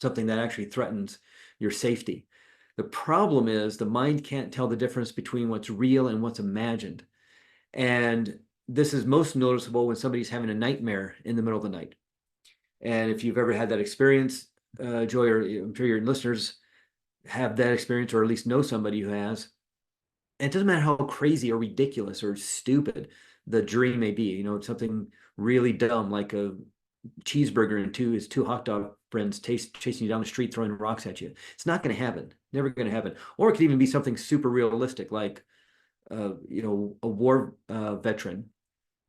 something that actually threatens your safety. The problem is the mind can't tell the difference between what's real and what's imagined. And this is most noticeable when somebody's having a nightmare in the middle of the night. And if you've ever had that experience, Joy, or I'm sure your listeners have that experience, or at least know somebody who has. And it doesn't matter how crazy or ridiculous or stupid the dream may be, something really dumb like a cheeseburger and two hot dog friends chasing you down the street throwing rocks at you. It's not going to happen. Never going to happen. Or it could even be something super realistic like a war veteran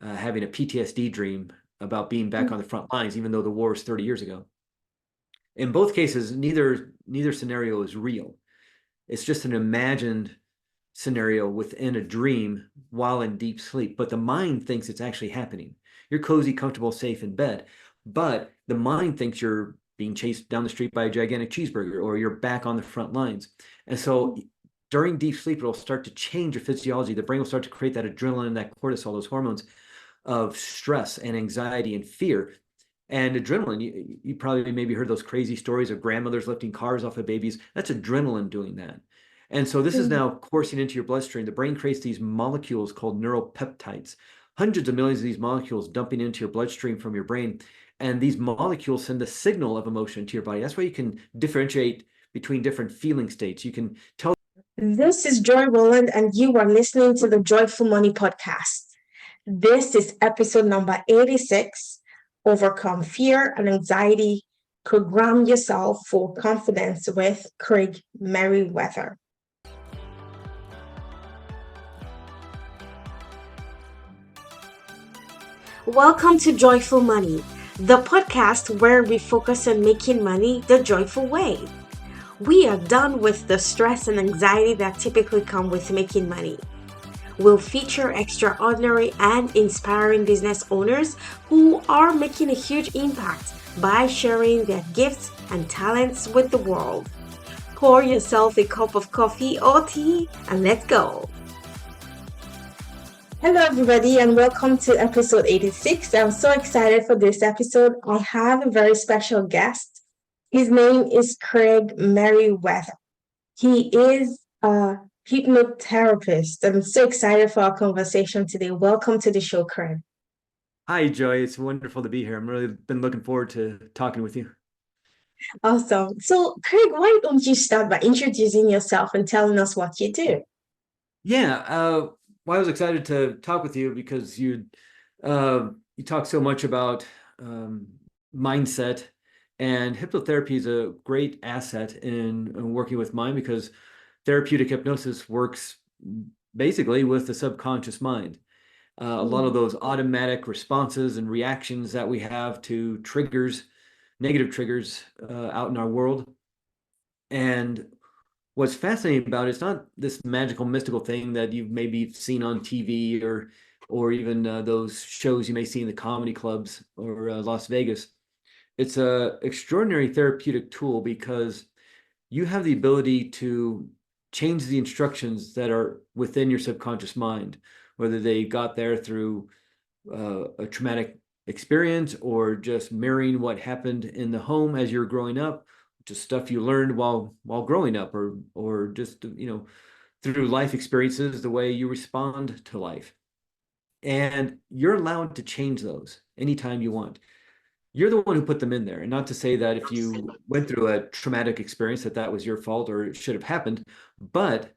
having a PTSD dream about being back on the front lines, even though the war was 30 years ago. In both cases, neither scenario is real. It's just an imagined scenario within a dream while in deep sleep. But the mind thinks it's actually happening. You're cozy, comfortable, safe in bed, but the mind thinks you're being chased down the street by a gigantic cheeseburger, or you're back on the front lines. And so during deep sleep, it'll start to change your physiology. The brain will start to create that adrenaline, that cortisol, those hormones of stress and anxiety and fear. And adrenaline, you probably maybe heard those crazy stories of grandmothers lifting cars off of babies. That's adrenaline doing that. And so this is now coursing into your bloodstream. The brain creates these molecules called neuropeptides, hundreds of millions of these molecules dumping into your bloodstream from your brain. And these molecules send a signal of emotion to your body. That's why you can differentiate between different feeling states. You can tell. This is Joy Rowland, and you are listening to the Joyful Money Podcast. This is episode number 86, Overcome Fear and Anxiety, Program Yourself for Confidence with Craig Meriwether. Welcome to Joyful Money, the podcast where we focus on making money the joyful way. We are done with the stress and anxiety that typically come with making money. We'll feature extraordinary and inspiring business owners who are making a huge impact by sharing their gifts and talents with the world. Pour yourself a cup of coffee or tea and let's go. Hello everybody and welcome to episode 86. I'm so excited for this episode. I have a very special guest. His name is Craig Meriwether. He is a hypnotherapist. I'm so excited for our conversation today. Welcome to the show, Craig. Hi, Joy. It's wonderful to be here. I'm really been looking forward to talking with you. Awesome. So, Craig, why don't you start by introducing yourself and telling us what you do? Yeah, well, I was excited to talk with you because you talk so much about mindset, and hypnotherapy is a great asset in working with mind, because therapeutic hypnosis works basically with the subconscious mind. A lot of those automatic responses and reactions that we have to triggers, negative triggers out in our world. And what's fascinating about it, it's not this magical, mystical thing that you've maybe seen on TV or even those shows you may see in the comedy clubs or Las Vegas. It's a extraordinary therapeutic tool because you have the ability to change the instructions that are within your subconscious mind, whether they got there through a traumatic experience or just mirroring what happened in the home as you're growing up, just stuff you learned while growing up, or just through life experiences, the way you respond to life. And you're allowed to change those anytime you want. You're the one who put them in there. And not to say that if you went through a traumatic experience that was your fault or it should have happened, but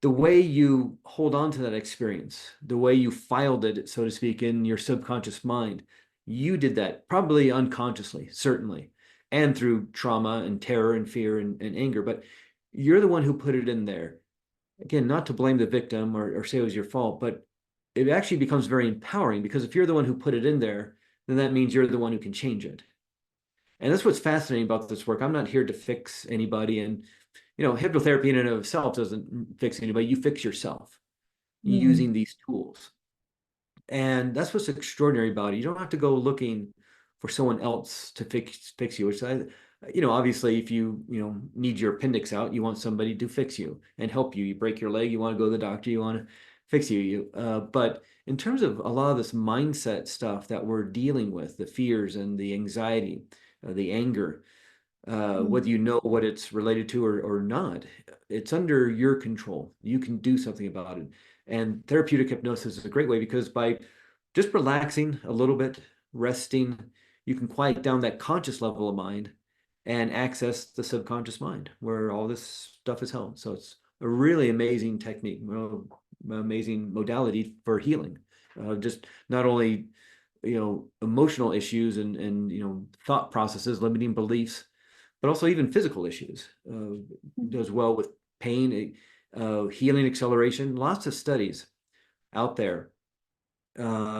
the way you hold on to that experience, the way you filed it, so to speak, in your subconscious mind, you did that probably unconsciously, certainly, and through trauma and terror and fear and anger, but you're the one who put it in there. Again, not to blame the victim or say it was your fault, but it actually becomes very empowering, because if you're the one who put it in there, then that means you're the one who can change it. And that's what's fascinating about this work. I'm not here to fix anybody. And, hypnotherapy in and of itself doesn't fix anybody. You fix yourself using these tools. And that's what's extraordinary about it. You don't have to go looking for someone else to fix you, which obviously if you need your appendix out, you want somebody to fix you and help you. You break your leg, you want to go to the doctor, you want to fix you. But in terms of a lot of this mindset stuff that we're dealing with, the fears and the anxiety, the anger, Mm. whether you know what it's related to or not. It's under your control. You can do something about it. And therapeutic hypnosis is a great way because by just relaxing a little bit, resting, you can quiet down that conscious level of mind and access the subconscious mind where all this stuff is held. So it's a really amazing technique, amazing modality for healing. Just not only emotional issues and thought processes, limiting beliefs, but also even physical issues. Does well with pain, healing acceleration. Lots of studies out there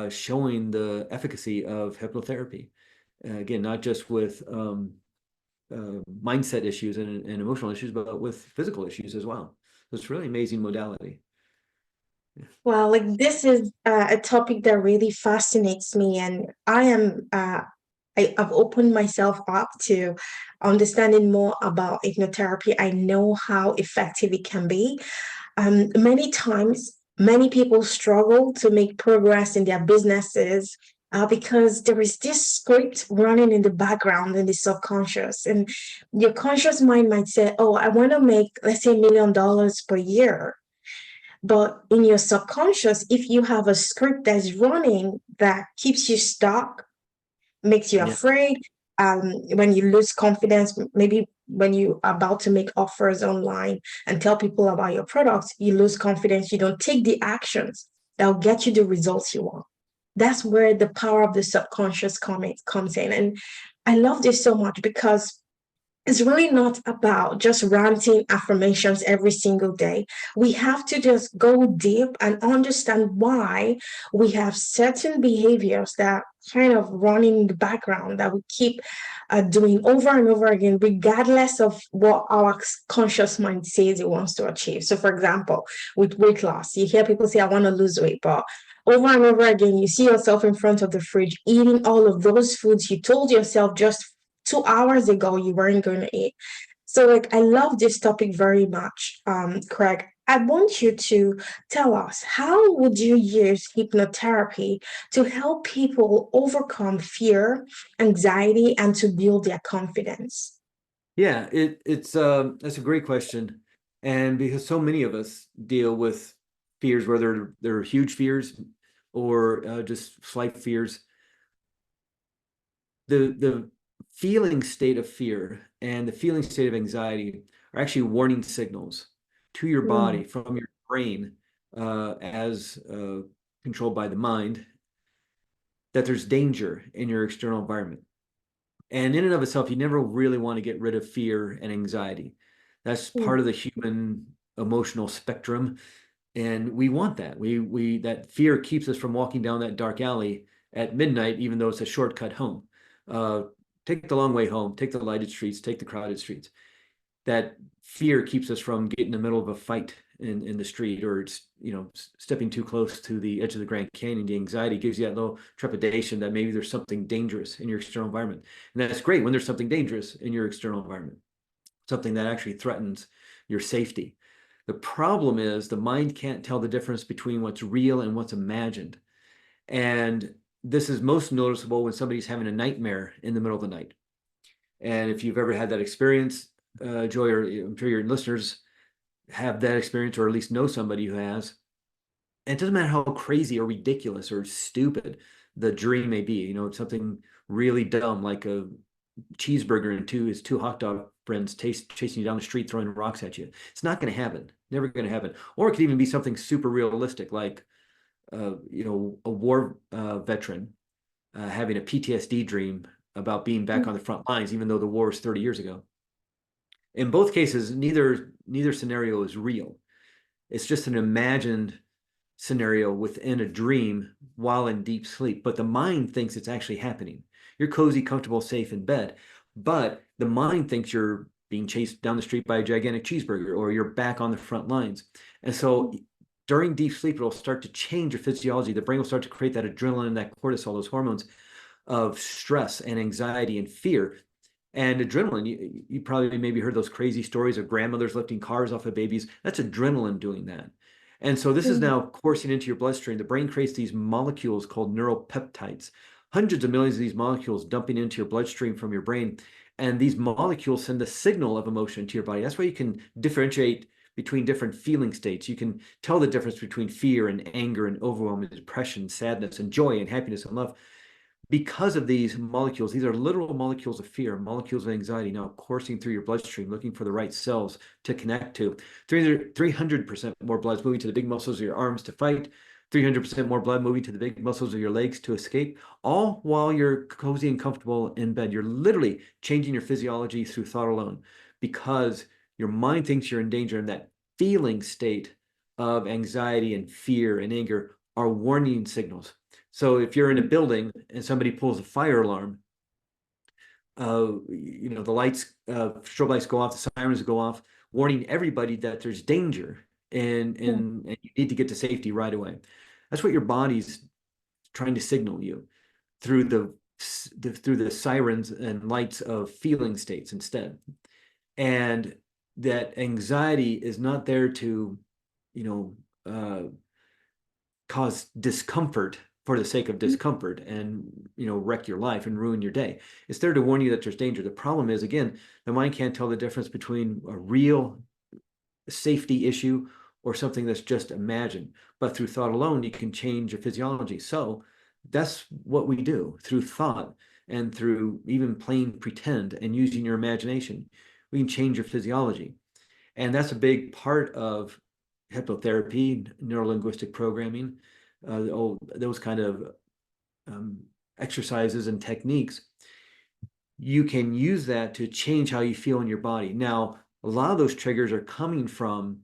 showing the efficacy of hypnotherapy. Again, not just with mindset issues and emotional issues, but with physical issues as well. So it's really amazing modality. Well, like this is a topic that really fascinates me, and I've opened myself up to understanding more about hypnotherapy. I know how effective it can be. Many times, many people struggle to make progress in their businesses because there is this script running in the background in the subconscious. And your conscious mind might say, oh, I want to make, let's say, $1 million per year. But in your subconscious, if you have a script that's running that keeps you stuck, makes you Yeah. afraid, when you lose confidence, maybe when you are about to make offers online and tell people about your products, you lose confidence, you don't take the actions that will get you the results you want. That's where the power of the subconscious comes in. And I love this so much because it's really not about just ranting affirmations every single day. We have to just go deep and understand why we have certain behaviors that kind of run in the background that we keep doing over and over again, regardless of what our conscious mind says it wants to achieve. So, for example, with weight loss, you hear people say, I want to lose weight, but over and over again, you see yourself in front of the fridge eating all of those foods you told yourself just 2 hours ago you weren't going to eat. So, like, I love this topic very much, Craig. I want you to tell us how would you use hypnotherapy to help people overcome fear, anxiety, and to build their confidence? Yeah, it's that's a great question. And because so many of us deal with fears, whether they're huge fears or just slight fears, the feeling state of fear and the feeling state of anxiety are actually warning signals to your Mm, body from your brain as controlled by the mind that there's danger in your external environment. And in and of itself, you never really want to get rid of fear and anxiety. That's mm, part of the human emotional spectrum, and we want that. We that fear keeps us from walking down that dark alley at midnight, even though it's a shortcut home. Uh, Take the long way home. Take the lighted streets. Take the crowded streets. That fear keeps us from getting in the middle of a fight in the street, or it's stepping too close to the edge of the Grand Canyon. The anxiety gives you that little trepidation that maybe there's something dangerous in your external environment, and that's great when there's something dangerous in your external environment, something that actually threatens your safety. The problem is the mind can't tell the difference between what's real and what's imagined, and this is most noticeable when somebody's having a nightmare in the middle of the night. And if you've ever had that experience, Joy, or I'm sure your listeners have that experience, or at least know somebody who has. And it doesn't matter how crazy or ridiculous or stupid the dream may be. It's something really dumb, like a cheeseburger and two hot dog friends chasing you down the street, throwing rocks at you. It's not going to happen. Never going to happen. Or it could even be something super realistic, like a war veteran having a PTSD dream about being back on the front lines, even though the war was 30 years ago. In both cases, neither scenario is real. It's just an imagined scenario within a dream while in deep sleep. But the mind thinks it's actually happening. You're cozy, comfortable, safe in bed, but the mind thinks you're being chased down the street by a gigantic cheeseburger, or you're back on the front lines. And so during deep sleep, it'll start to change your physiology. The brain will start to create that adrenaline, that cortisol, those hormones of stress and anxiety and fear. And adrenaline, you probably maybe heard those crazy stories of grandmothers lifting cars off of babies. That's adrenaline doing that. And so this is mm, now coursing into your bloodstream. The brain creates these molecules called neuropeptides, hundreds of millions of these molecules dumping into your bloodstream from your brain. And these molecules send the signal of emotion to your body. That's why you can differentiate between different feeling states. You can tell the difference between fear and anger and overwhelm and depression, sadness and joy and happiness and love because of these molecules. These are literal molecules of fear, molecules of anxiety now coursing through your bloodstream, looking for the right cells to connect to. 300% more blood is moving to the big muscles of your arms to fight, 300% more blood moving to the big muscles of your legs to escape, all while you're cozy and comfortable in bed. You're literally changing your physiology through thought alone because your mind thinks you're in danger, and that feeling state of anxiety and fear and anger are warning signals. So if you're in a building and somebody pulls a fire alarm, the lights, strobe lights go off, the sirens go off, warning everybody that there's danger and you need to get to safety right away. That's what your body's trying to signal you through the sirens and lights of feeling states instead. And that anxiety is not there to, cause discomfort for the sake of discomfort and wreck your life and ruin your day. It's there to warn you that there's danger. The problem is, again, the mind can't tell the difference between a real safety issue or something that's just imagined. But through thought alone, you can change your physiology. So that's what we do through thought and through even plain pretend and using your imagination. We can change your physiology. And that's a big part of hypnotherapy, neurolinguistic programming, those kind of exercises and techniques. You can use that to change how you feel in your body. Now, a lot of those triggers are coming from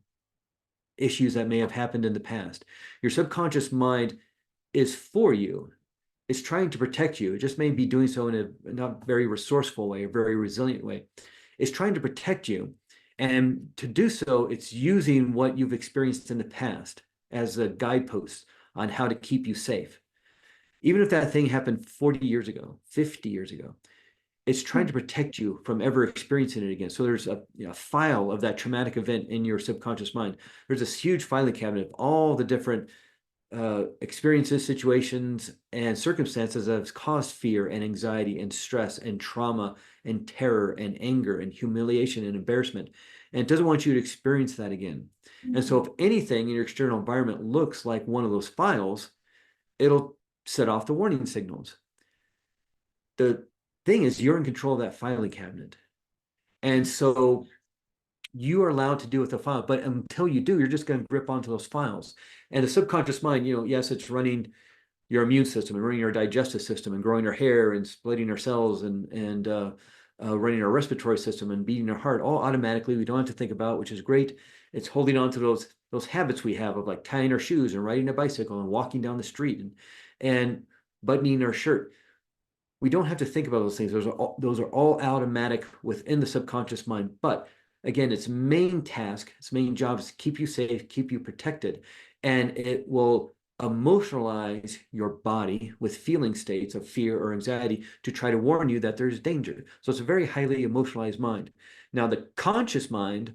issues that may have happened in the past. Your subconscious mind is for you. It's trying to protect you. It just may be doing so in a not very resourceful way, a very resilient way. It's trying to protect you. And to do so, it's using what you've experienced in the past as a guidepost on how to keep you safe. Even if that thing happened 40 years ago, 50 years ago, it's trying to protect you from ever experiencing it again. So there's a file of that traumatic event in your subconscious mind. There's this huge filing cabinet of all the different experiences, situations, and circumstances that have caused fear and anxiety and stress and trauma and terror and anger and humiliation and embarrassment. And it doesn't want you to experience that again. And so if anything in your external environment looks like one of those files, it'll set off the warning signals. The thing is, you're in control of that filing cabinet. And so you are allowed to do with the file, but until you do, you're just going to grip onto those files. And the subconscious mind, yes, it's running your immune system and running your digestive system and growing our hair and splitting our cells and running our respiratory system and beating our heart all automatically. We don't have to think about, which is great. It's holding on to those habits we have of like tying our shoes and riding a bicycle and walking down the street and buttoning our shirt. We don't have to think about those things. Those are all automatic within the subconscious mind. But again, its main task, its main job is to keep you safe, keep you protected, and it will emotionalize your body with feeling states of fear or anxiety to try to warn you that there's danger. So it's a very highly emotionalized mind. Now, the conscious mind,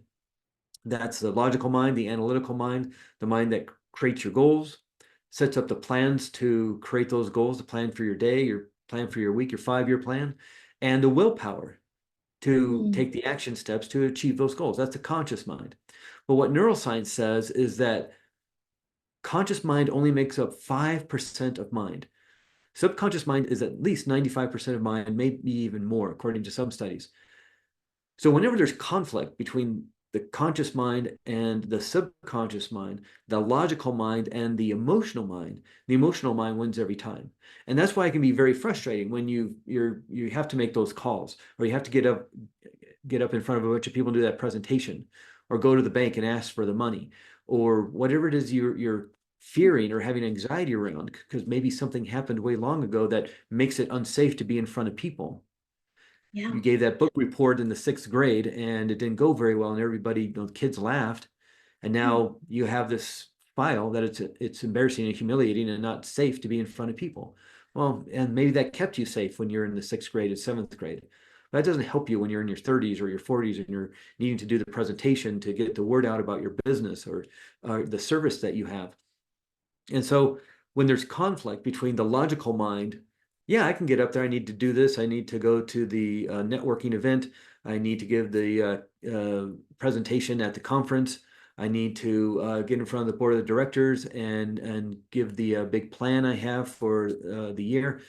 that's the logical mind, the analytical mind, the mind that creates your goals, sets up the plans to create those goals, the plan for your day, your plan for your week, your 5-year plan, and the willpower to take the action steps to achieve those goals. That's the conscious mind. But what neuroscience says is that conscious mind only makes up 5% of mind. Subconscious mind is at least 95% of mind, maybe even more, according to some studies. So whenever there's conflict between the conscious mind and the subconscious mind, the logical mind and the emotional mind wins every time. And that's why it can be very frustrating when you have to make those calls, or you have to get up in front of a bunch of people and do that presentation, or go to the bank and ask for the money, or whatever it is you're fearing or having anxiety around, because maybe something happened way long ago that makes it unsafe to be in front of people. Yeah. You gave that book report in the 6th grade and it didn't go very well, and everybody, the kids laughed, and now you have this file that it's embarrassing and humiliating and not safe to be in front of people. Well, and maybe that kept you safe when you're in the 6th grade and 7th grade. But that doesn't help you when you're in your 30s or your 40s and you're needing to do the presentation to get the word out about your business or the service that you have. And so when there's conflict between the logical mind, yeah, I can get up there. I need to do this. I need to go to the networking event. I need to give the presentation at the conference. I need to get in front of the board of directors and give the big plan I have for the year.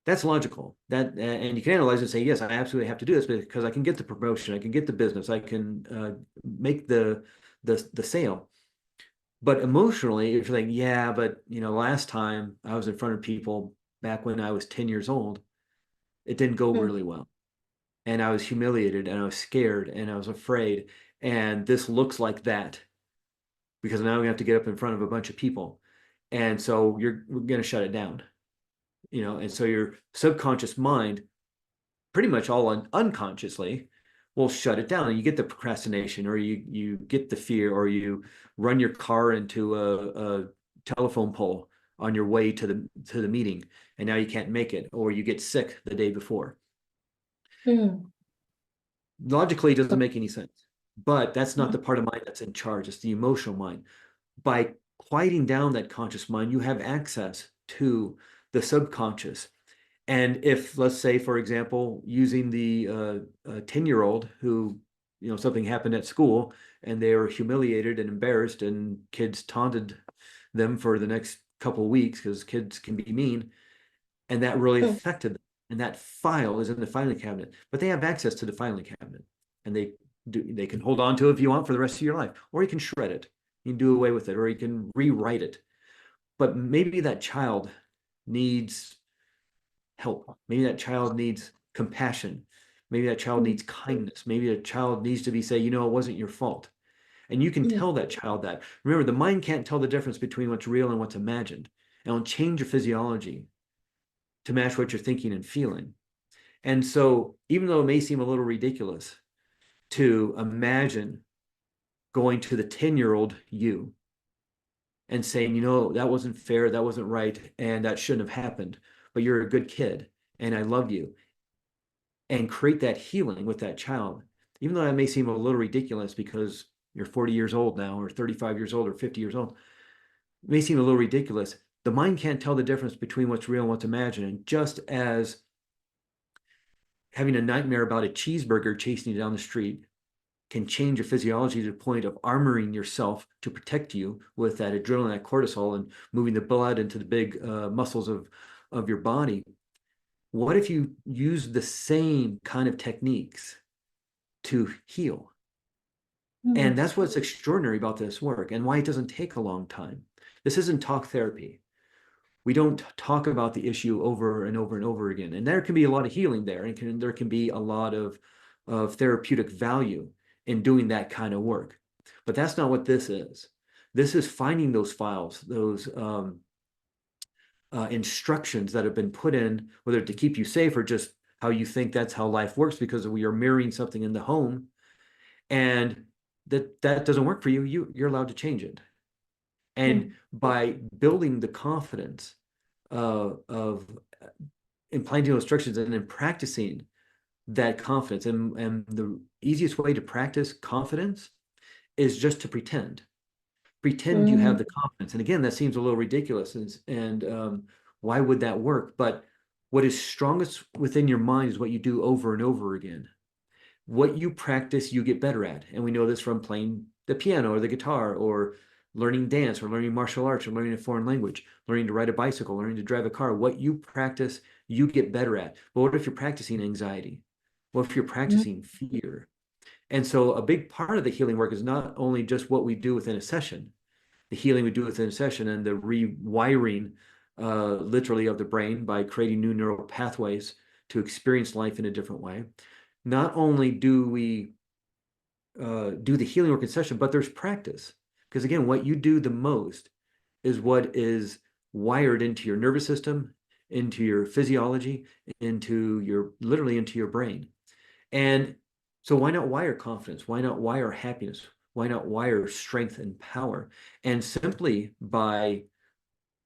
That's logical. That and you can analyze it and say, yes, I absolutely have to do this because I can get the promotion, I can get the business, I can make the sale. But emotionally, if you're like, yeah, but last time I was in front of people back when I was 10 years old, it didn't go Mm, really well. And I was humiliated and I was scared and I was afraid. And this looks like that because now we have to get up in front of a bunch of people. And so we're going to shut it down, and so your subconscious mind pretty much all unconsciously will shut it down and you get the procrastination or you get the fear or you run your car into a telephone pole on your way to the meeting and now you can't make it or you get sick the day before. mm, Logically it doesn't make any sense, but that's not the part of mind that's in charge. It's the emotional mind. By quieting down that conscious mind, you have access to the subconscious. And if, let's say, for example, using the 10-year-old who, something happened at school and they were humiliated and embarrassed and kids taunted them for the next couple of weeks because kids can be mean, and that really mm, affected them. And that file is in the filing cabinet, but they have access to the filing cabinet and they can hold on to it if you want for the rest of your life, or you can shred it, you can do away with it, or you can rewrite it. But maybe that child needs help. Maybe that child needs compassion. Maybe that child mm, needs kindness. Maybe a child needs to be say, it wasn't your fault. And you can mm, tell that child that. Remember, the mind can't tell the difference between what's real and what's imagined. And it'll change your physiology to match what you're thinking and feeling. And so, even though it may seem a little ridiculous to imagine going to the 10-year-old you and saying, that wasn't fair, that wasn't right, and that shouldn't have happened, but you're a good kid and I love you, and create that healing with that child, even though that may seem a little ridiculous because you're 40 years old now, or 35 years old, or 50 years old, it may seem a little ridiculous. The mind can't tell the difference between what's real and what's imagined. And just as having a nightmare about a cheeseburger chasing you down the street can change your physiology to the point of armoring yourself to protect you with that adrenaline, that cortisol, and moving the blood into the big muscles of your body. What if you use the same kind of techniques to heal? And mm, that's what's extraordinary about this work and why it doesn't take a long time. This isn't talk therapy. We don't talk about the issue over and over and over again. And there can be a lot of healing there, and there can be a lot of therapeutic value in doing that kind of work. But that's not what this is. This is finding those files, those instructions that have been put in, whether to keep you safe or just how you think that's how life works because we are mirroring something in the home. And that doesn't work for you, you're allowed to change it. And mm, by building the confidence of implanting those instructions and then practicing that confidence, and the easiest way to practice confidence is just to pretend you have mm, the confidence. And again, that seems a little ridiculous, and why would that work? But what is strongest within your mind is what you do over and over again. What you practice, you get better at. And we know this from playing the piano or the guitar or learning dance or learning martial arts or learning a foreign language, learning to ride a bicycle, learning to drive a car. What you practice, you get better at. But what if you're practicing anxiety? What if you're mm, practicing fear? And so a big part of the healing work is not only just what we do within a session, the healing we do within a session and the rewiring literally of the brain by creating new neural pathways to experience life in a different way. Not only do we do the healing work in session, but there's practice. Because again, what you do the most is what is wired into your nervous system, into your physiology, literally into your brain. And so why not wire confidence? Why not wire happiness? Why not wire strength and power? And simply by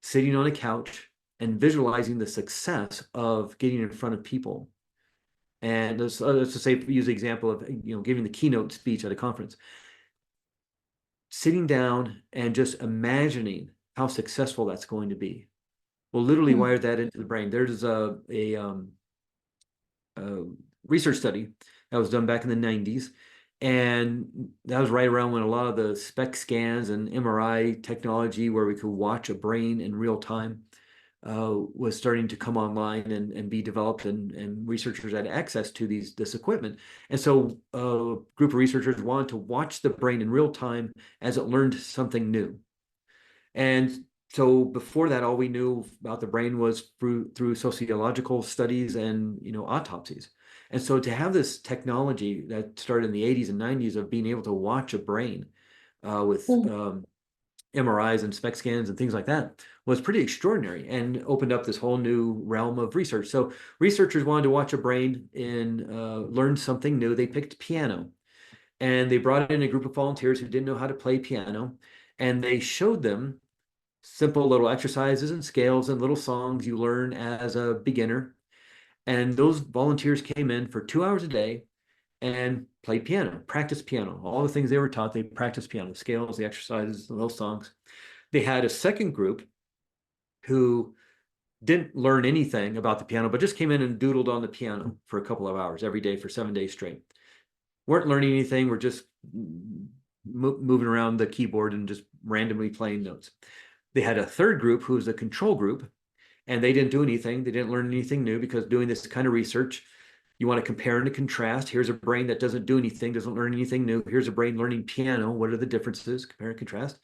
sitting on a couch and visualizing the success of getting in front of people. And let's just say, use the example of giving the keynote speech at a conference. Sitting down and just imagining how successful that's going to be. will literally Mm. wire that into the brain. There's a research study that was done back in the 90s. And that was right around when a lot of the SPECT scans and MRI technology, where we could watch a brain in real time, was starting to come online and be developed, and researchers had access to this equipment. And so a group of researchers wanted to watch the brain in real time as it learned something new. And so before that, all we knew about the brain was through sociological studies and autopsies. And so to have this technology that started in the 80s and 90s of being able to watch a brain with Mm. MRIs and SPECT scans and things like that was pretty extraordinary and opened up this whole new realm of research. So researchers wanted to watch a brain and learn something new. They picked piano, and they brought in a group of volunteers who didn't know how to play piano, and they showed them simple little exercises and scales and little songs you learn as a beginner. And those volunteers came in for 2 hours a day and played piano, practiced piano, all the things they were taught. They practiced piano, the scales, the exercises, the little songs. They had a second group who didn't learn anything about the piano, but just came in and doodled on the piano for a couple of hours every day for 7 days straight. Weren't learning anything, we're just moving around the keyboard and just randomly playing notes. They had a third group who was a control group, and they didn't do anything. They didn't learn anything new, because doing this kind of research, you want to compare and to contrast. Here's a brain that doesn't do anything, doesn't learn anything new. Here's a brain learning piano. What are the differences? Compare and contrast.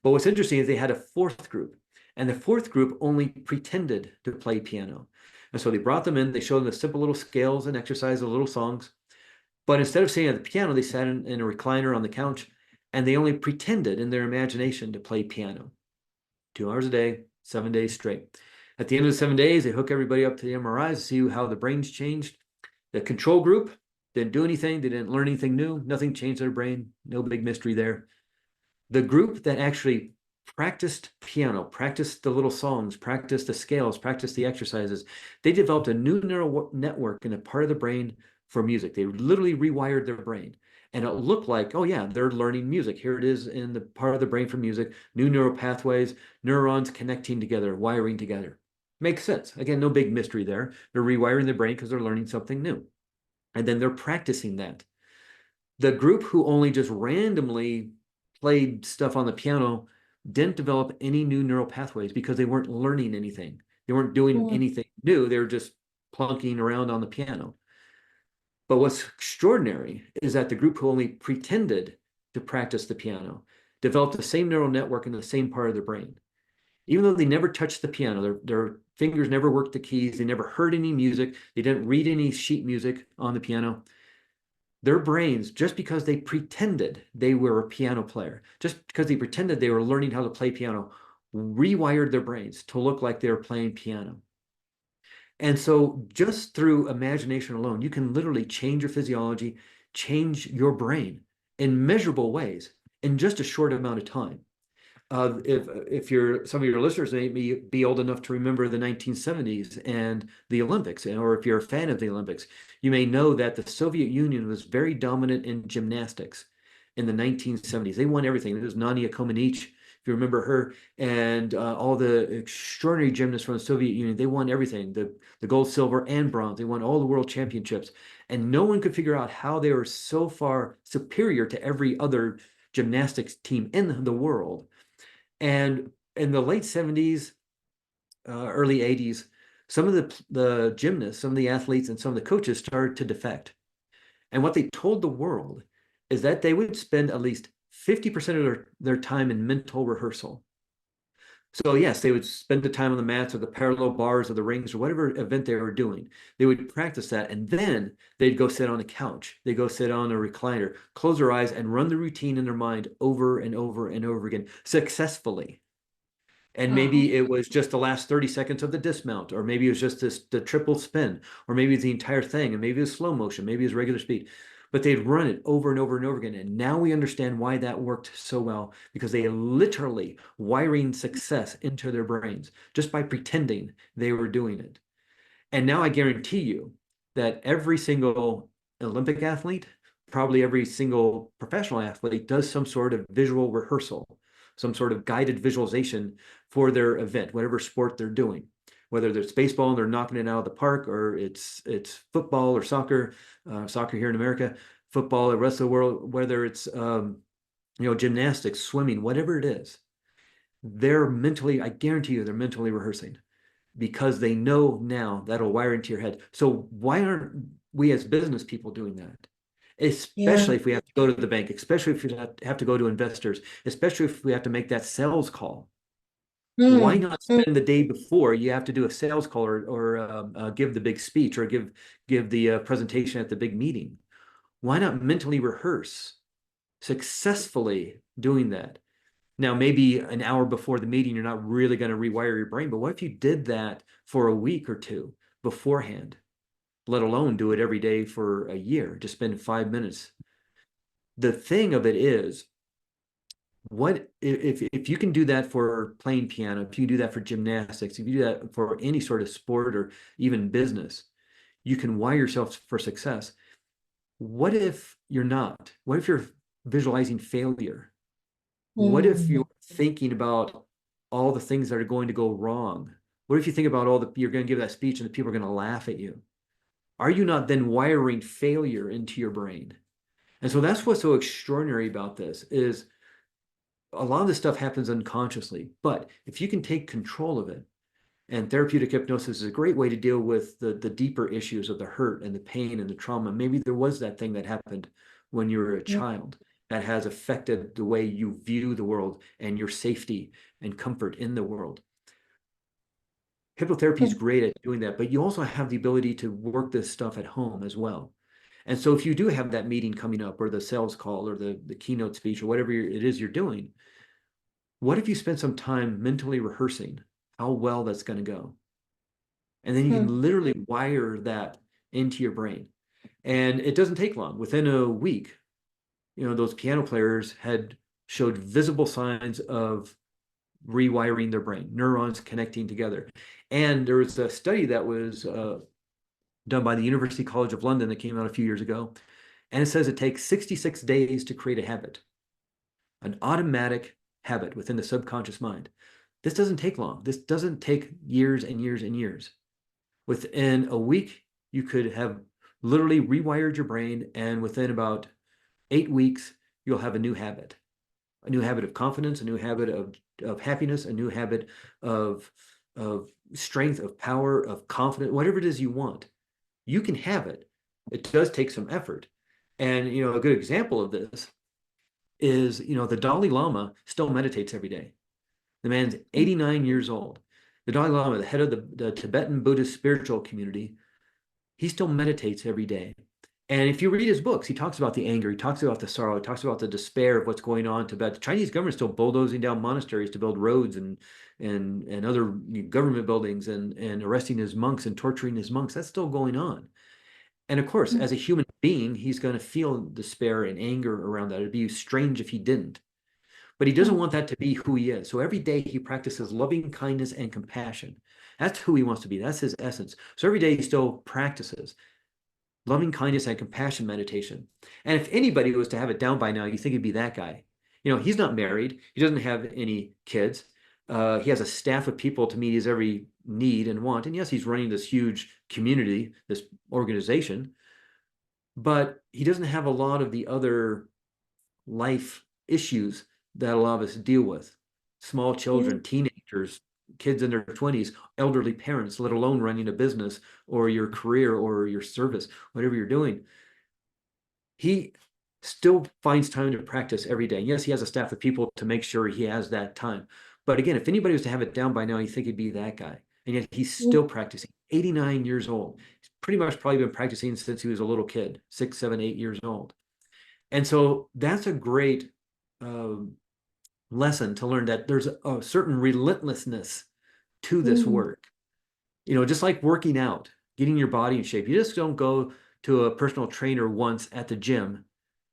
But what's interesting is they had a fourth group, and the fourth group only pretended to play piano. And so they brought them in, they showed them the simple little scales and exercises, little songs. But instead of sitting at the piano, they sat in a recliner on the couch, and they only pretended in their imagination to play piano. 2 hours a day, 7 days straight. At the end of the 7 days, they hook everybody up to the MRIs to see how the brains changed. The control group didn't do anything. They didn't learn anything new. Nothing changed their brain. No big mystery there. The group that actually practiced piano, practiced the little songs, practiced the scales, practiced the exercises, they developed a new neural network in a part of the brain for music. They literally rewired their brain. And it looked like, oh yeah, they're learning music. Here it is in the part of the brain for music, new neural pathways, neurons connecting together, wiring together. Makes sense. Again, no big mystery there. They're rewiring the brain because they're learning something new. And then they're practicing that. The group who only just randomly played stuff on the piano didn't develop any new neural pathways because they weren't learning anything. They weren't doing Mm. anything new. They were just plunking around on the piano. But what's extraordinary is that the group who only pretended to practice the piano developed the same neural network in the same part of their brain. Even though they never touched the piano, their fingers never worked the keys, they never heard any music, they didn't read any sheet music on the piano. Their brains, just because they pretended they were a piano player, just because they pretended they were learning how to play piano, rewired their brains to look like they were playing piano. And so just through imagination alone, you can literally change your physiology, change your brain in measurable ways in just a short amount of time. If some of your listeners may be old enough to remember the 1970s and the Olympics, or if you're a fan of the Olympics, you may know that the Soviet Union was very dominant in gymnastics in the 1970s. They won everything. It was Nadia Comaneci, if you remember her, and all the extraordinary gymnasts from the Soviet Union. They won everything, the gold, silver, and bronze. They won all the world championships. And no one could figure out how they were so far superior to every other gymnastics team in the world. And in the late 70s, early 80s, some of the gymnasts, some of the athletes, and some of the coaches started to defect. And what they told the world is that they would spend at least 50% of their time in mental rehearsal. So yes, they would spend the time on the mats or the parallel bars or the rings or whatever event they were doing. They would practice that, and then they'd go sit on a couch. They'd go sit on a recliner, close their eyes, and run the routine in their mind over and over and over again successfully. And Uh-huh. maybe it was just the last 30 seconds of the dismount, or maybe it was just the triple spin, or maybe it's the entire thing, and maybe it's slow motion, maybe it's regular speed. But they'd run it over and over and over again. And now we understand why that worked so well, because they literally wiring success into their brains just by pretending they were doing it. And now I guarantee you that every single Olympic athlete, probably every single professional athlete, does some sort of visual rehearsal some sort of guided visualization for their event, whatever sport they're doing, whether it's baseball and they're knocking it out of the park, or it's football or soccer, soccer here in America, football the rest of the world, whether it's gymnastics, swimming, whatever it is. They're mentally, I guarantee you, they're mentally rehearsing because they know now that'll wire into your head. So why aren't we as business people doing that? Yeah. Especially if we have to go to the bank, especially if we have to go to investors, especially if we have to make that sales call. Why Mm, not mm, spend the day before you have to do a sales call, or give the big speech, or give the presentation at the big meeting? Why not mentally rehearse successfully doing that? Now, maybe an hour before the meeting, you're not really going to rewire your brain, but what if you did that for a week or two beforehand, let alone do it every day for a year? Just spend 5 minutes. The thing of it is, what if you can do that for playing piano, if you do that for gymnastics, if you do that for any sort of sport or even business, you can wire yourself for success. What if you're not? What if you're visualizing failure? What if mm, you're thinking about all the things that are going to go wrong? What if you think about you're going to give that speech and the people are going to laugh at you? Are you not then wiring failure into your brain? And so that's what's so extraordinary about this is a lot of this stuff happens unconsciously, but if you can take control of it, and therapeutic hypnosis is a great way to deal with the deeper issues of the hurt and the pain and the trauma. Maybe there was that thing that happened when you were a mm, child that has affected the way you view the world and your safety and comfort in the world. Hypnotherapy is mm, great at doing that, but you also have the ability to work this stuff at home as well. And so if you do have that meeting coming up, or the sales call, or the keynote speech, or whatever it is you're doing, what if you spend some time mentally rehearsing how well that's going to go? And then you mm, can literally wire that into your brain. And it doesn't take long. Within a week, those piano players had showed visible signs of rewiring their brain, neurons connecting together. And there was a study that was done by the University College of London that came out a few years ago. And it says it takes 66 days to create a habit, an automatic habit within the subconscious mind. This doesn't take long. This doesn't take years and years and years. Within a week, you could have literally rewired your brain, and within about 8 weeks, you'll have a new habit of confidence, a new habit of happiness, a new habit of strength, of power, of confidence, whatever it is you want. You can have it. It does take some effort. And a good example of this is the Dalai Lama still meditates every day. The man's 89 years old. The Dalai Lama, the head of the Tibetan Buddhist spiritual community, he still meditates every day. And if you read his books, he talks about the anger, he talks about the sorrow, he talks about the despair of what's going on in Tibet. The Chinese government is still bulldozing down monasteries to build roads and other government buildings, and arresting his monks and torturing his monks. That's still going on. And of course, mm, as a human being, he's going to feel despair and anger around that. It'd be strange if he didn't. But he doesn't mm, want that to be who he is. So every day he practices loving kindness and compassion. That's who he wants to be. That's his essence. So every day he still practices loving kindness and compassion meditation. And if anybody was to have it down by now, you think it'd be that guy. He's not married. He doesn't have any kids. He has a staff of people to meet his every need and want. And yes, he's running this huge community, this organization, but he doesn't have a lot of the other life issues that a lot of us deal with. Small yeah, children, teenagers, kids in their 20s, elderly parents, let alone running a business or your career or your service, whatever you're doing. He still finds time to practice every day. Yes, he has a staff of people to make sure he has that time. But again, if anybody was to have it down by now, you think it'd be that guy. And yet he's mm, still practicing. 89 years old. He's pretty much probably been practicing since he was a little kid, 6, 7, 8 years old. And so that's a great um, lesson to learn, that there's a certain relentlessness to this mm, work. Just like working out, getting your body in shape. You just don't go to a personal trainer once at the gym,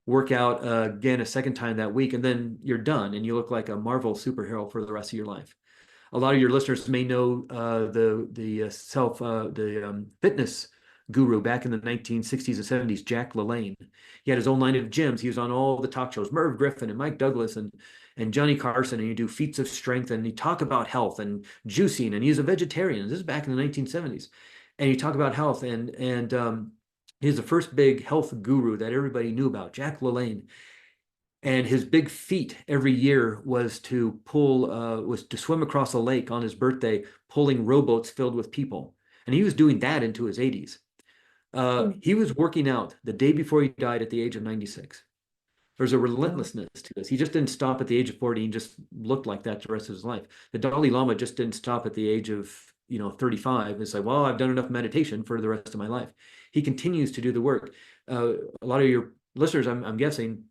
work out again a second time that week, and then you're done and you look like a Marvel superhero for the rest of your life. A lot of your listeners may know the fitness guru back in the 1960s and 70s, Jack LaLanne. He had his own line of gyms. He was on all the talk shows, Merv Griffin and Mike Douglas, and and Johnny Carson, and you do feats of strength, and you talk about health and juicing, and he's a vegetarian. This is back in the 1970s, and you talk about health, and he's the first big health guru that everybody knew about, Jack LaLanne. And his big feat every year was to swim across a lake on his birthday, pulling rowboats filled with people. And he was doing that into his 80s. Mm. He was working out the day before he died at the age of 96. There's a Wow. relentlessness to this. He just didn't stop at the age of 40 and just looked like that the rest of his life. The Dalai Lama just didn't stop at the age of, 35. It's like, well, I've done enough meditation for the rest of my life. He continues to do the work. A lot of your listeners, I'm guessing,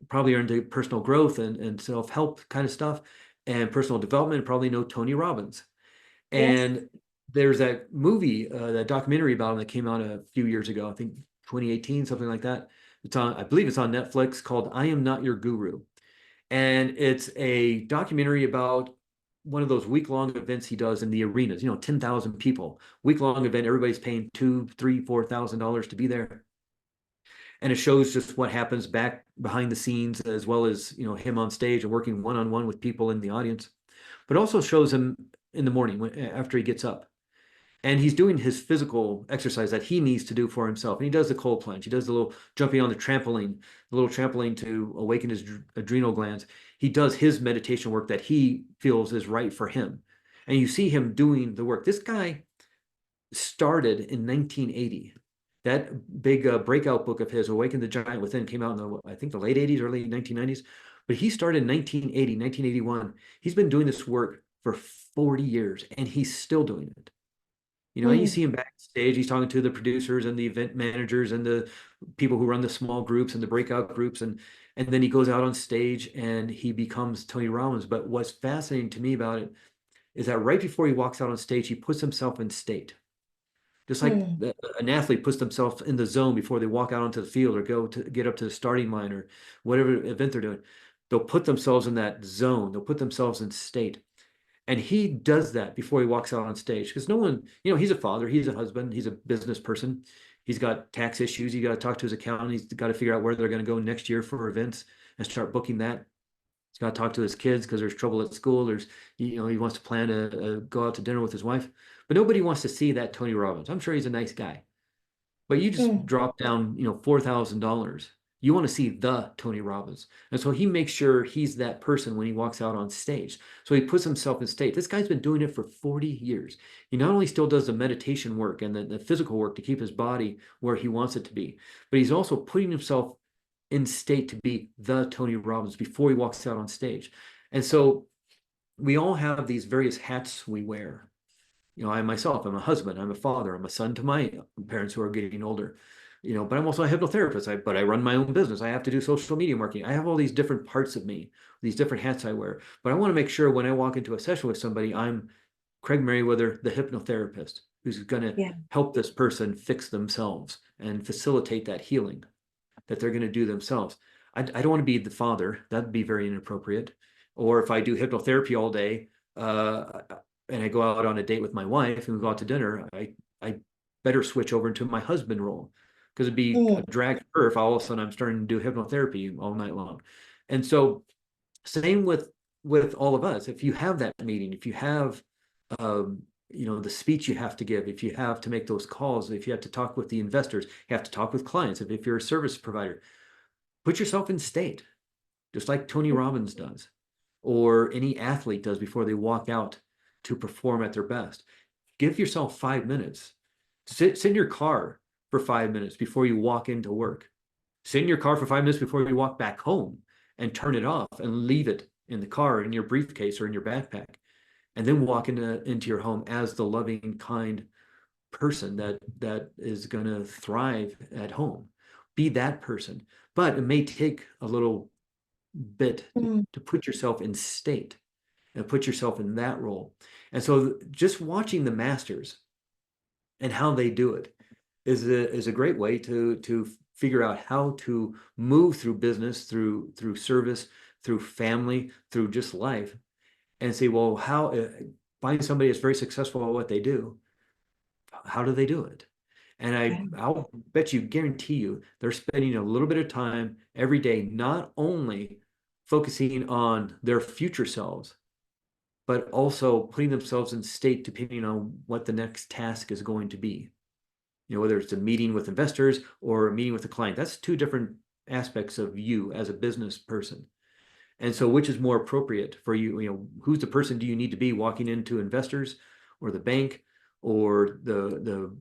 probably are into personal growth and self-help kind of stuff and personal development, probably know Tony Robbins. Yes. And there's that movie, that documentary about him that came out a few years ago, I think 2018, something like that. I believe it's on Netflix, called I Am Not Your Guru. And it's a documentary about one of those week-long events he does in the arenas, 10,000 people, week-long event. Everybody's paying $2, $3, $4,000 to be there. And it shows just what happens back behind the scenes, as well as him on stage and working one-on-one with people in the audience, but also shows him in the morning after he gets up, and he's doing his physical exercise that he needs to do for himself. And he does the cold plunge, he does the little jumping on the little trampoline to awaken his adrenal glands. He does his meditation work that he feels is right for him, and you see him doing the work. This guy started in 1980. That big breakout book of his, Awaken the Giant Within, came out in I think the late 80s, early 1990s. But he started in 1980, 1981. He's been doing this work for 40 years, and he's still doing it. And you Mm. see him backstage, he's talking to the producers and the event managers and the people who run the small groups and the breakout groups. And then he goes out on stage and he becomes Tony Robbins. But what's fascinating to me about it is that right before he walks out on stage, he puts himself in state. Just like Mm. an athlete puts themselves in the zone before they walk out onto the field or go to get up to the starting line or whatever event they're doing. They'll put themselves in that zone. They'll put themselves in state. And he does that before he walks out on stage, because no one, he's a father, he's a husband, he's a business person. He's got tax issues. He's got to talk to his accountant. He's got to figure out where they're going to go next year for events and start booking that. He's got to talk to his kids because there's trouble at school. He wants to plan to go out to dinner with his wife, but nobody wants to see that Tony Robbins. I'm sure he's a nice guy, but you just Mm. drop down, $4,000. You want to see the Tony Robbins. And so he makes sure he's that person when he walks out on stage. So he puts himself in state. This guy's been doing it for 40 years. He not only still does the meditation work and the physical work to keep his body where he wants it to be, but he's also putting himself in state to be the Tony Robbins before he walks out on stage. And so we all have these various hats we wear. I myself, I'm a husband, I'm a father, I'm a son to my parents who are getting older, but I'm also a hypnotherapist. But I run my own business. I have to do social media marketing. I have all these different parts of me, these different hats I wear. But I want to make sure when I walk into a session with somebody, I'm Craig Meriwether, the hypnotherapist, who's going to Yeah. help this person fix themselves and facilitate that healing that they're going to do themselves. I don't want to be the father. That'd be very inappropriate. Or if I do hypnotherapy all day, and I go out on a date with my wife and we go out to dinner, I better switch over into my husband role, because it'd be a Mm. drag for her if all of a sudden I'm starting to do hypnotherapy all night long. And so same with all of us. If you have that meeting, if you have the speech you have to give, if you have to make those calls, if you have to talk with the investors, you have to talk with clients, if you're a service provider, put yourself in state, just like Tony Robbins does, or any athlete does before they walk out to perform at their best. Give yourself 5 minutes. Sit in your car for 5 minutes before you walk into work. Sit in your car for 5 minutes before you walk back home, and turn it off and leave it in the car, in your briefcase or in your backpack, and then walk into your home as the loving, kind person that is going to thrive at home. Be that person. But it may take a little bit Mm. to put yourself in state and put yourself in that role. And so just watching the masters and how they do it is a great way to figure out how to move through business, through service, through family, through just life, and say, well, how find somebody that's very successful at what they do. How do they do it? And Yeah. I'll bet you, guarantee you, they're spending a little bit of time every day, not only focusing on their future selves, but also putting themselves in state depending on what the next task is going to be. Whether it's a meeting with investors or a meeting with a client, that's two different aspects of you as a business person. And so which is more appropriate for you? Who's the person do you need to be walking into investors or the bank or the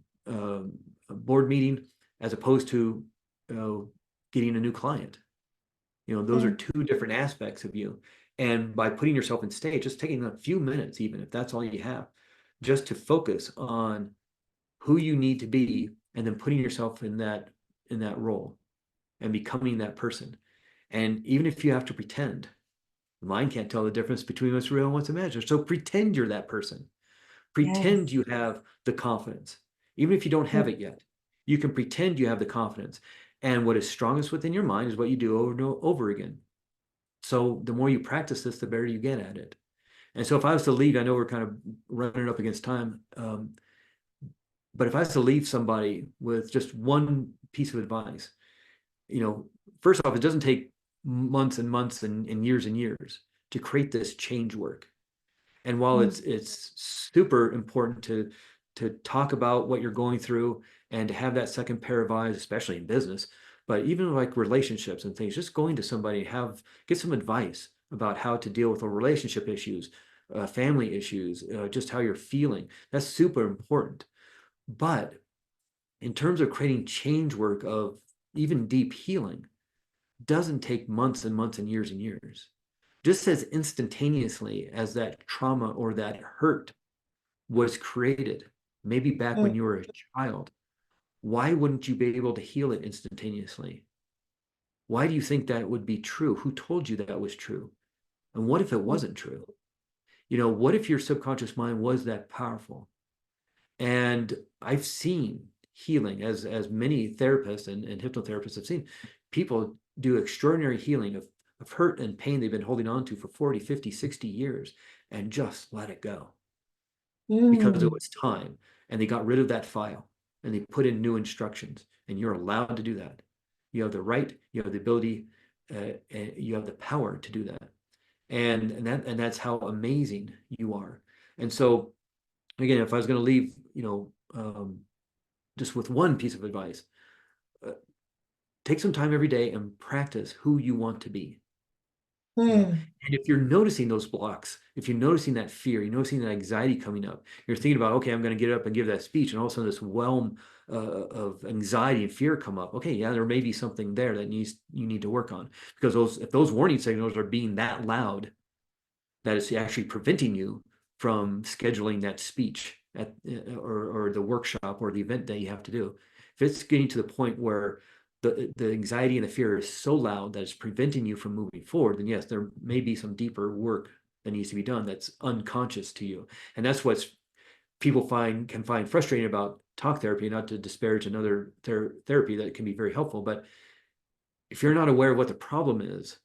board meeting, as opposed to getting a new client? Those are two different aspects of you. And by putting yourself in state, just taking a few minutes, even if that's all you have, just to focus on who you need to be, and then putting yourself in that role and becoming that person. And even if you have to pretend, the mind can't tell the difference between what's real and what's imagined. So pretend you're that person. Pretend Yes. you have the confidence. Even if you don't have it yet, you can pretend you have the confidence. And what is strongest within your mind is what you do over and over again. So the more you practice this, the better you get at it. And so if I was to leave, I know we're kind of running up against time, but if I was to leave somebody with just one piece of advice, first off, it doesn't take months and months and years to create this change work. And while it's super important to talk about what you're going through and to have that second pair of eyes, especially in business, but even like relationships and things, just going to somebody, get some advice about how to deal with the relationship issues, family issues, just how you're feeling. That's super important. But in terms of creating change work of even deep healing, doesn't take months and months and years. Just as instantaneously as that trauma or that hurt was created, maybe back when you were a child, why wouldn't you be able to heal it instantaneously? Why do you think that would be true? Who told you that was true? And what if it wasn't true? What if your subconscious mind was that powerful? And I've seen healing, as many therapists and hypnotherapists have seen, people do extraordinary healing of hurt and pain they've been holding on to for 40, 50, 60 years, and just let it go because it was time. And they got rid of that file and they put in new instructions, and you're allowed to do that. You have the right, you have the ability, you have the power to do that. And that's how amazing you are. And so again, if I was going to leave, just with one piece of advice, take some time every day and practice who you want to be. And if you're noticing those blocks, if you're noticing that fear, you're noticing that anxiety coming up, you're thinking about, okay, I'm going to get up and give that speech, and all of a sudden this whelm of anxiety and fear come up. Okay, yeah, there may be something there that you need to work on, because if those warning signals are being that loud, that is actually preventing you from scheduling that speech or the workshop or the event that you have to do. If it's getting to the point where the anxiety and the fear is so loud that it's preventing you from moving forward, then yes, there may be some deeper work that needs to be done that's unconscious to you. And that's what people can find frustrating about talk therapy, not to disparage another therapy that can be very helpful. But if you're not aware of what the problem is,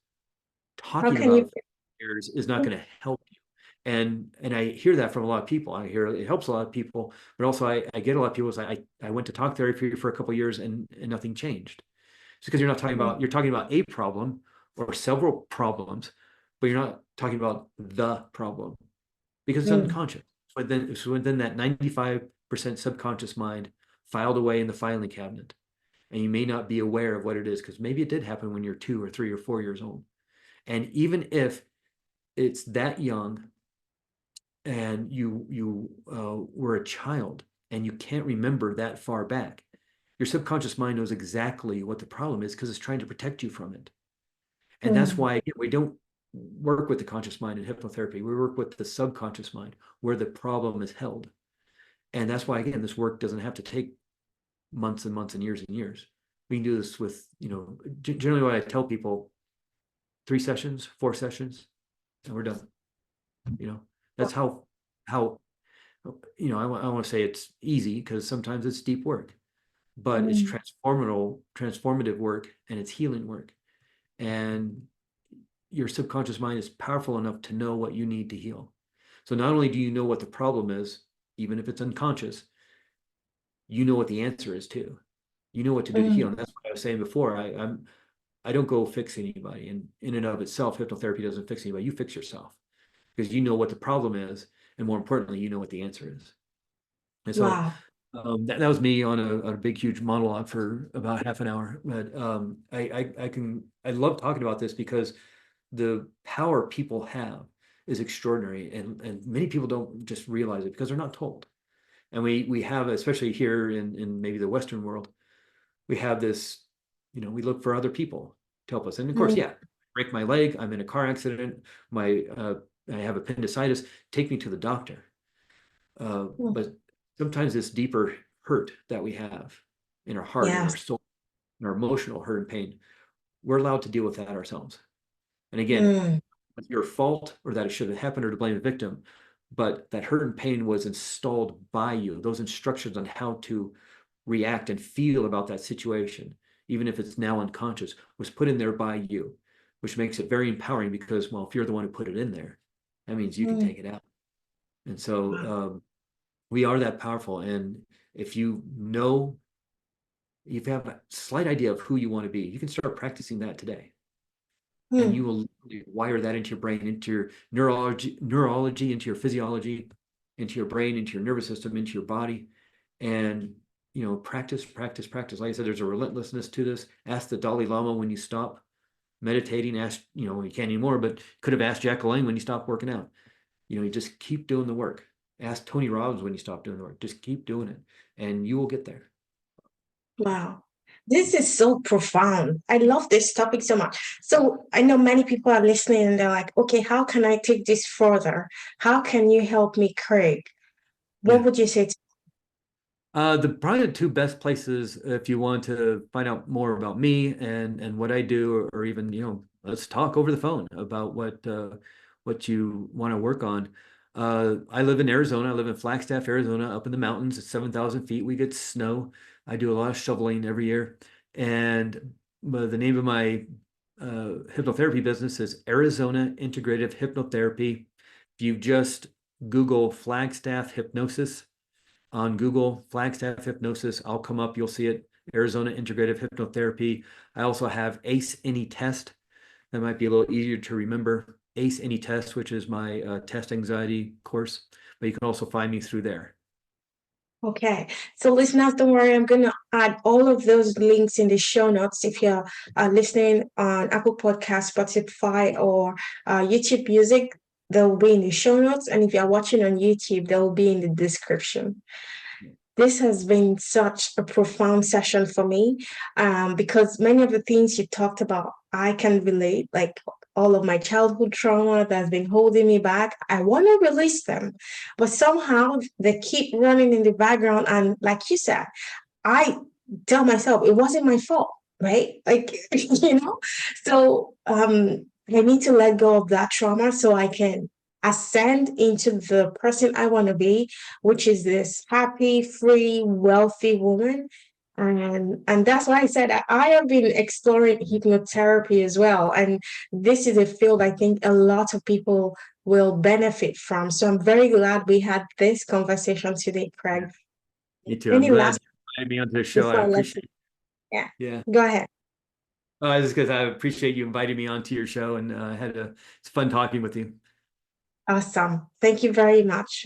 How talking can you? about fears is not going to help you. And I hear that from a lot of people. I hear it helps a lot of people, but also I get a lot of people say, I went to talk therapy for a couple of years and nothing changed. It's because you're talking about a problem or several problems, but you're not talking about the problem because it's unconscious. But then it's within that 95% subconscious mind filed away in the filing cabinet. And you may not be aware of what it is, because maybe it did happen when you're 2 or 3 or 4 years old. And even if it's that young and you were a child and you can't remember that far back, your subconscious mind knows exactly what the problem is because it's trying to protect you from it. And that's why we don't work with the conscious mind in hypnotherapy. We work with the subconscious mind where the problem is held. And that's why, again, this work doesn't have to take months and months and years. We can do this with, generally what I tell people, 3 sessions, 4 sessions, and we're done. That's how I want to say it's easy, because sometimes it's deep work, but it's transformative work, and it's healing work. And your subconscious mind is powerful enough to know what you need to heal. So not only do you know what the problem is, even if it's unconscious, you know what the answer is too. You know what to do to heal. And that's what I was saying before. I don't go fix anybody. And in and of itself, hypnotherapy doesn't fix anybody. You fix yourself because you know what the problem is. And more importantly, you know what the answer is. And so Wow. that was me on a big, huge monologue for about half an hour. But I love talking about this because the power people have is extraordinary. And many people don't just realize it because they're not told. And we have, especially here in maybe the Western world, we have this, we look for other people to help us. And of course, Mm, yeah, break my leg, I'm in a car accident, I have appendicitis, take me to the doctor. mm. But sometimes this deeper hurt that we have in our heart, in our Yes. soul, in our emotional hurt and pain, we're allowed to deal with that ourselves. And again, Mm, it's your fault or that it should have happened or to blame the victim, but that hurt and pain was installed by you. Those instructions on how to react and feel about that situation, even if it's now unconscious, was put in there by you, which makes it very empowering because, well, if you're the one who put it in there, that means you can mm. take it out. And so Wow. we are that powerful. And if you know, if you have a slight idea of who you want to be, you can start practicing that today. And Mm, you will wire that into your brain, into your neurology, into your physiology, into your brain, into your nervous system, into your body. And practice, practice, practice. Like I said, there's a relentlessness to this. Ask the Dalai Lama when you stop meditating. Ask, you can't anymore, but could have asked Jack LaLanne when you stop working out. You just keep doing the work. Ask Tony Robbins when you stop doing the work. Just keep doing it, and you will get there. wow. This is so profound. I love this topic so much. So I know many people are listening and they're like, okay, how can I take this further? How can you help me, Craig? What Yeah. would you say to Probably the two best places if you want to find out more about me and what I do, or even, let's talk over the phone about what you want to work on. I live in Arizona. I live in Flagstaff, Arizona, up in the mountains at 7,000 feet. We get snow. I do a lot of shoveling every year. And the name of my hypnotherapy business is Arizona Integrative Hypnotherapy. If you just Google Flagstaff Hypnosis, on Google, Flagstaff Hypnosis, I'll come up, you'll see it, Arizona Integrative Hypnotherapy. I also have ACE Any Test. That might be a little easier to remember. ACE Any Test, which is my test anxiety course, but you can also find me through there. Okay, so listeners, don't worry. I'm going to add all of those links in the show notes. If you're listening on Apple Podcasts, Spotify, or YouTube Music, they'll be in the show notes. And if you're watching on YouTube, they'll be in the description. This has been such a profound session for me because many of the things you talked about, I can relate, like all of my childhood trauma that's been holding me back. I want to release them, but somehow they keep running in the background. And like you said, I tell myself it wasn't my fault, right? Like, so I need to let go of that trauma so I can ascend into the person I want to be, which is this happy, free, wealthy woman. And that's why I said I have been exploring hypnotherapy as well. And this is a field I think a lot of people will benefit from. So I'm very glad we had this conversation today, Craig. Me too. I'm Any glad last you invited me onto the show. I before I let you? appreciate it. Yeah, Yeah. go ahead. Just because I appreciate you inviting me onto your show, and it's fun talking with you. Awesome. Thank you very much.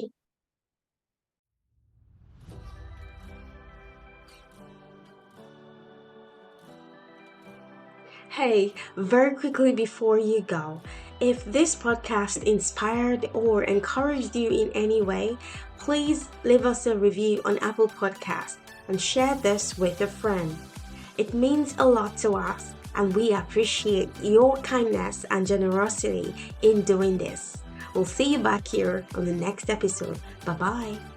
Hey, very quickly before you go, if this podcast inspired or encouraged you in any way, please leave us a review on Apple Podcasts and share this with a friend. It means a lot to us, and we appreciate your kindness and generosity in doing this. We'll see you back here on the next episode. Bye bye.